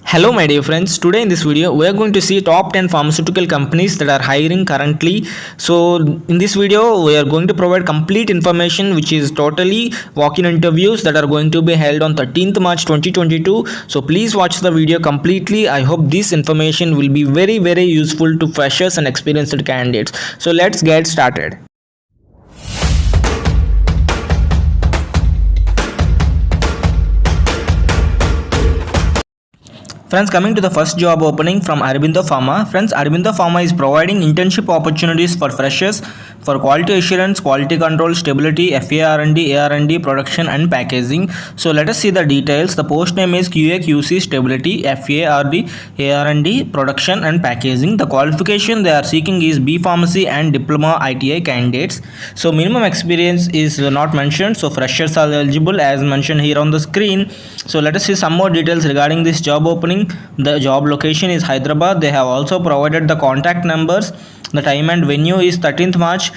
Hello my dear friends, today in this video we are going to see top 10 pharmaceutical companies that are hiring currently. So in this video we are going to provide complete information which is totally walk-in interviews that are going to be held on 13th March 2022. So please watch the video completely. I hope this information will be very useful to freshers and experienced candidates. So let's get started. Friends, coming to the first job opening from Aurobindo Pharma. Friends, Aurobindo Pharma is providing internship opportunities for freshers for quality assurance, quality control, stability, FA/R&D, AR&D, production and packaging. So let us see the details. The post name is QA/QC stability, FA/RD, AR&D, production and packaging. The qualification they are seeking is B Pharmacy and Diploma ITI candidates. So minimum experience is not mentioned. So freshers are eligible as mentioned here on the screen. So let us see some more details regarding this job opening. The job location is Hyderabad. They have also provided the contact numbers. The time and venue is 13th March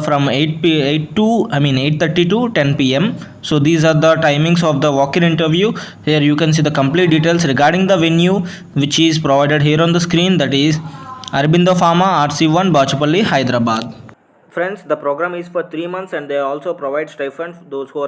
from 8:30 to 10 p.m. So these are the timings of the walk-in interview. Here you can see the complete details regarding the venue which is provided here on the screen. That is Aurobindo Pharma, RC1, Bachapalli, Hyderabad. Friends, the program is for 3 months and they also provide stipends those who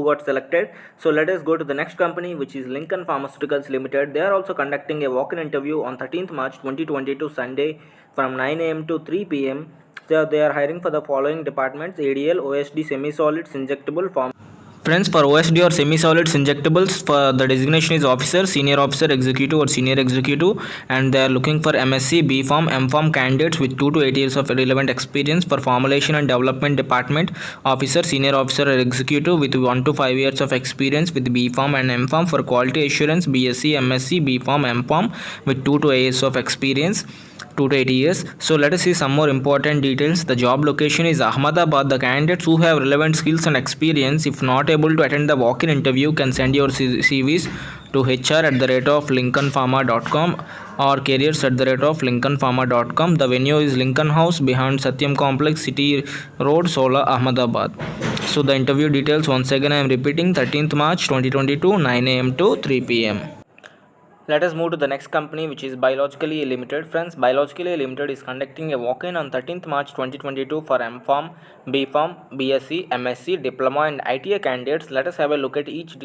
got selected. So let us go to the next company, which is Lincoln Pharmaceuticals Limited. They are also conducting a walk-in interview on 13th March 2022 Sunday from 9 a.m. to 3 p.m. They are hiring for the following departments: ADL, OSD, semi-solids, injectable, form. Friends, for OSD or semi-solids injectables, for the designation is officer, senior officer, executive or senior executive, and they are looking for M.Sc, B.Pharm, M.Pharm candidates with 2 to 8 years of relevant experience. For formulation and development department, officer, senior officer or executive with 1 to 5 years of experience with B.Pharm and M.Pharm. For quality assurance, B.Sc, M.Sc, B.Pharm, M.Pharm with 2 to 8 years of experience. 2 to 8 years. So let us see some more important details. The job location is Ahmedabad. The candidates who have relevant skills and experience, if not able to attend the walk-in interview, can send your CVs to hr@lincolnpharma.com or careers@lincolnpharma.com. The venue is Lincoln House behind Satyam Complex, City Road, Sola, Ahmedabad. So the interview details once again I am repeating: 13th March 2022, 9 a.m. to 3 p.m. Let us move to the next company, which is Biologically Limited. Friends, Biologically Limited is conducting a walk-in on 13th March 2022 for M.Pharm, B.Pharm, B.Sc, M.Sc, Diploma and ITA candidates. Let us have a look at each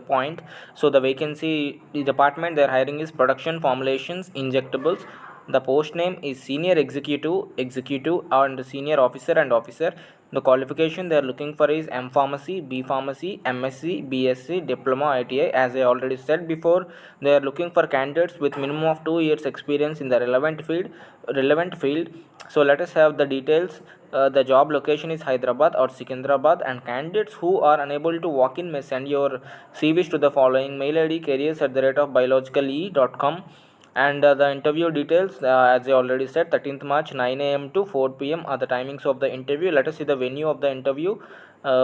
point. So the vacancy, the department they are hiring is production, formulations, injectables. The post name is senior executive, and senior officer and officer. The qualification they are looking for is M Pharmacy, B Pharmacy, M.Sc, B.Sc, Diploma, ITI. As I already said before, they are looking for candidates with minimum of 2 years experience in the relevant field. So let us have the details. The job location is Hyderabad or Secunderabad, and candidates who are unable to walk in may send your CVs to the following mail ID: careers@biologicale.com. And the interview details, as I already said, 13th March 9 a.m. to 4 p.m. are the timings of the interview. Let us see the venue of the interview,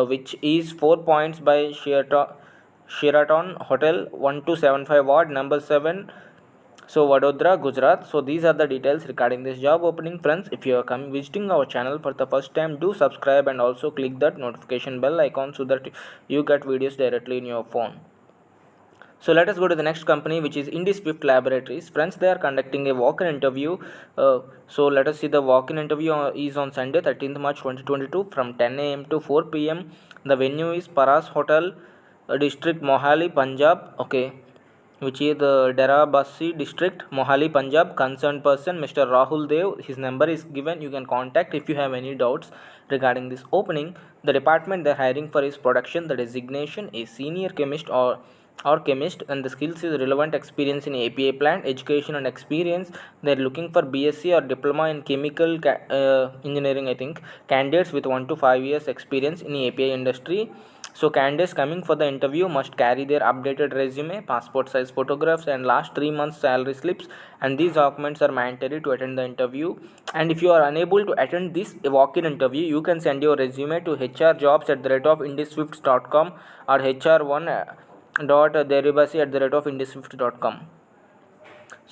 which is 4 points by Sheraton Hotel, 1275 Ward, number 7, so Vadodara, Gujarat. So these are the details regarding this job opening. Friends, if you are visiting our channel for the first time, do subscribe and also click that notification bell icon so that you get videos directly in your phone. So let us go to the next company, which is Ind-Swift Laboratories. Friends, they are conducting a walk-in interview. So let us see the walk-in interview is on Sunday, 13th March 2022 from 10 a.m. to 4 p.m. The venue is Paras Hotel, District, Mohali, Punjab. Okay, which is the Derabasi District, Mohali, Punjab. Concerned person, Mr. Rahul Dev. His number is given. You can contact if you have any doubts regarding this opening. The department they are hiring for is production. The designation is senior chemist or chemist, and the skills is relevant experience in API plant, education and experience. They are looking for B.Sc or diploma in chemical engineering, I think, candidates with 1 to 5 years experience in API industry. So candidates coming for the interview must carry their updated resume, passport size photographs and last 3 months salary slips, and these documents are mandatory to attend the interview. And if you are unable to attend this walk-in interview, you can send your resume to hrjobs@ind-swift.com or hr1.deribasi@ind-swift.com.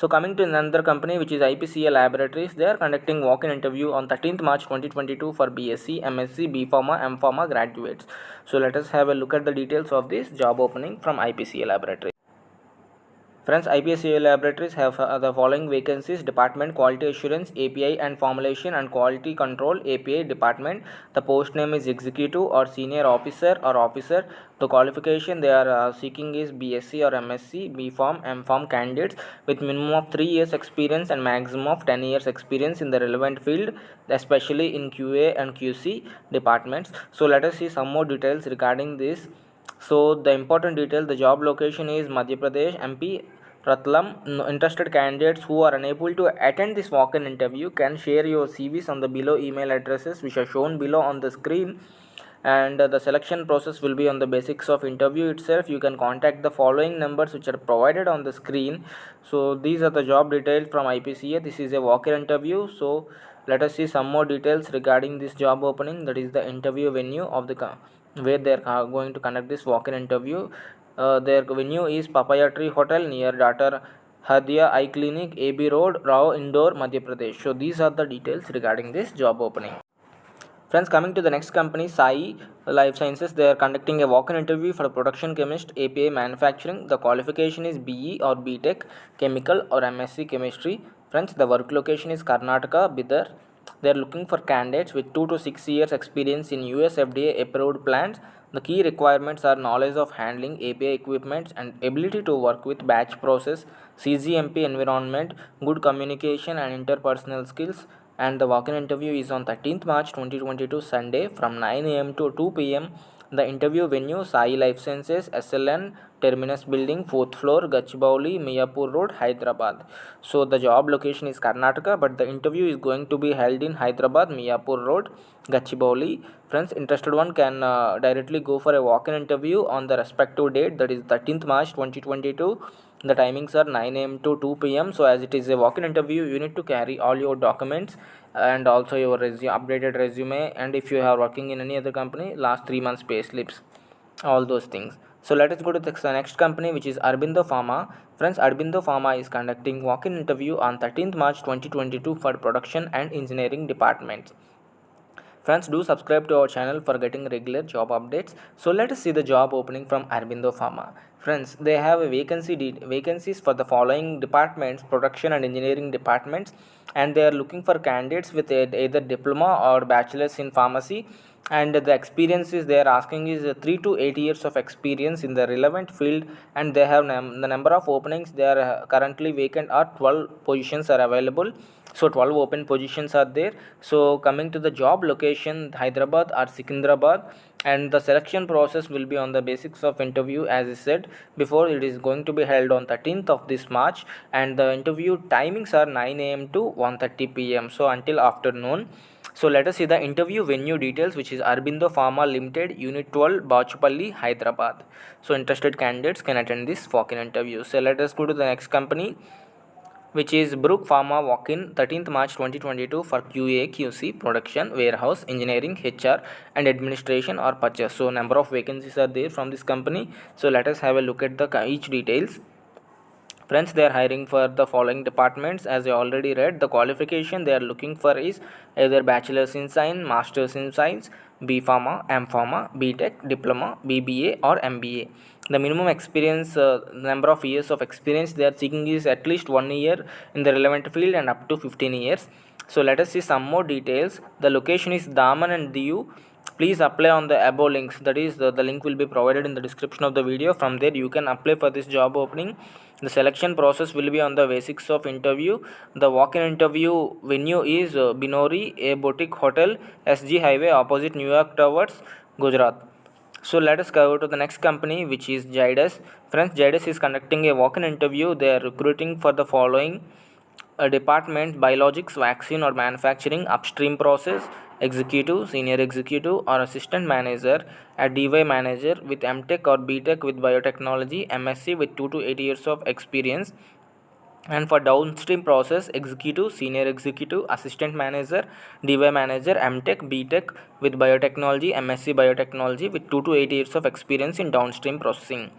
So coming to another company, which is Ipca Laboratories. They are conducting walk-in interview on 13th March 2022 for B.Sc, M.Sc, B.Pharma, M.Pharm graduates. So let us have a look at the details of this job opening from Ipca Laboratories. Friends, IPSCA Laboratories have the following vacancies: Department Quality Assurance, API and Formulation and Quality Control, API Department. The post name is Executive or Senior Officer or Officer. The qualification they are seeking is B.Sc or M.Sc, B.Pharm, M.Pharm candidates with minimum of 3 years experience and maximum of 10 years experience in the relevant field, especially in QA and QC departments. So let us see some more details regarding this. So the important detail, the job location is Madhya Pradesh, MP, Ratlam. Interested candidates who are unable to attend this walk-in interview can share your CVs on the below email addresses which are shown below on the screen, and the selection process will be on the basics of interview itself. You can contact the following numbers which are provided on the screen. So these are the job details from IPCA. This is a walk-in interview. So let us see some more details regarding this job opening. That is the interview venue of the where they are going to conduct this walk-in interview. Their venue is Papaya Tree Hotel near Dr. Hadia Eye Clinic, AB Road, Rao, Indore, Madhya Pradesh. So these are the details regarding this job opening. Friends, coming to the next company, Sai Life Sciences, they are conducting a walk-in interview for production chemist, API manufacturing. The qualification is BE or B.Tech, chemical or M.Sc chemistry. Friends, the work location is Karnataka, Bidar. They are looking for candidates with 2 to 6 years experience in US FDA approved plants. The key requirements are knowledge of handling API equipments and ability to work with batch process, CGMP environment, good communication and interpersonal skills. And the walk-in interview is on 13th March 2022 Sunday from 9 a.m. to 2 p.m. The interview venue, Sai Life Sciences, SLN, Terminus Building, 4th floor, Gachibowli, Miyapur Road, Hyderabad. So the job location is Karnataka, but the interview is going to be held in Hyderabad, Miyapur Road, Gachibowli. Friends, interested one can directly go for a walk-in interview on the respective date, that is 13th March 2022. The timings are 9 a.m. to 2 p.m. So as it is a walk-in interview, you need to carry all your documents and also your updated resume, and if you are working in any other company, last 3 months pay slips, all those things. So let us go to the next company, which is Aurobindo Pharma. Friends, Aurobindo Pharma is conducting walk-in interview on 13th March 2022 for production and engineering departments. Friends, do subscribe to our channel for getting regular job updates. So let us see the job opening from Aurobindo Pharma. Friends, they have a vacancies for the following departments: production and engineering departments, and they are looking for candidates with either diploma or bachelor's in pharmacy, and the experiences they are asking is 3 to 8 years of experience in the relevant field, and they have the number of openings they are currently vacant are 12 positions are available. So 12 open positions are there. So coming to the job location, Hyderabad or Secunderabad, and the selection process will be on the basics of interview. As I said before, it is going to be held on 13th of this March, and the interview timings are 9 a.m. to 1:30 p.m. so until afternoon. So let us see the interview venue details, which is Aurobindo Pharma Limited, Unit 12, Bachupalli, Hyderabad. So interested candidates can attend this walk-in interview. So let us go to the next company, which is Bruck Pharma walk-in 13th March 2022 for QA, QC, production, warehouse, engineering, HR and administration or purchase. So number of vacancies are there from this company. So let us have a look at the each details. Friends, they are hiring for the following departments. As I already read, the qualification they are looking for is either bachelor's in science, master's in science, B Pharma, M Pharma, B.Tech, Diploma, BBA or MBA. The minimum experience, number of years of experience they are seeking is at least 1 year in the relevant field and up to 15 years. So let us see some more details. The location is Daman and Diu. Please apply on the above links, that is the link will be provided in the description of the video. From there you can apply for this job opening. The selection process will be on the basics of interview. The walk-in interview venue is Binori, a boutique hotel, SG Highway opposite New York Towers, Gujarat. So let us go to the next company, which is Zydus. Friends, Zydus is conducting a walk-in interview. They are recruiting for the following department: biologics, vaccine or manufacturing, upstream process, executive, senior executive or assistant manager, a DY manager with M.Tech or B.Tech with biotechnology, M.Sc with 2 to 8 years of experience. And for downstream process, executive, senior executive, assistant manager, DY manager, M.Tech, B.Tech with biotechnology, M.Sc biotechnology with 2 to 8 years of experience in downstream processing.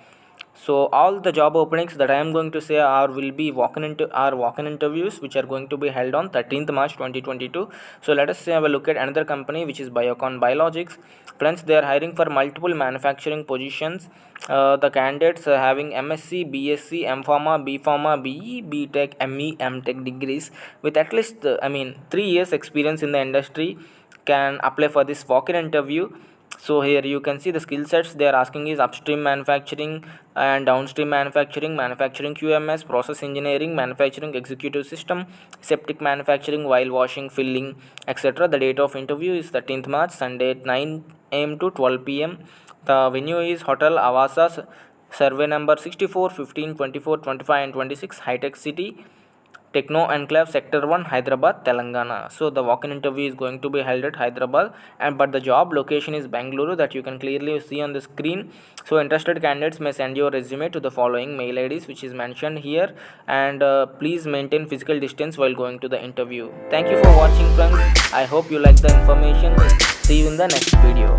So all the job openings that I am going to say will be walk-in interviews, which are going to be held on 13th March 2022. So let us have a look at another company, which is Biologics. Friends, they are hiring for multiple manufacturing positions. The candidates having M.Sc, B.Sc, M.Pharm, B.Pharm, B.E, B.Tech, M.E, M.tech degrees with at least 3 years experience in the industry can apply for this walk-in interview. So here you can see the skill sets they are asking is upstream manufacturing and downstream manufacturing, manufacturing QMS, process engineering, manufacturing executive system, septic manufacturing, while washing, filling, etc. The date of interview is 13th March, Sunday at 9 a.m. to 12 p.m. The venue is Hotel Avasa, survey number 64, 15, 24, 25 and 26, High Tech City, Techno Enclave Sector 1, Hyderabad, Telangana. So the walk-in interview is going to be held at Hyderabad, but the job location is Bengaluru, that you can clearly see on the screen. So interested candidates may send your resume to the following mail IDs, which is mentioned here, and please maintain physical distance while going to the interview. Thank you for watching, friends. I hope you like the information. See you in the next video.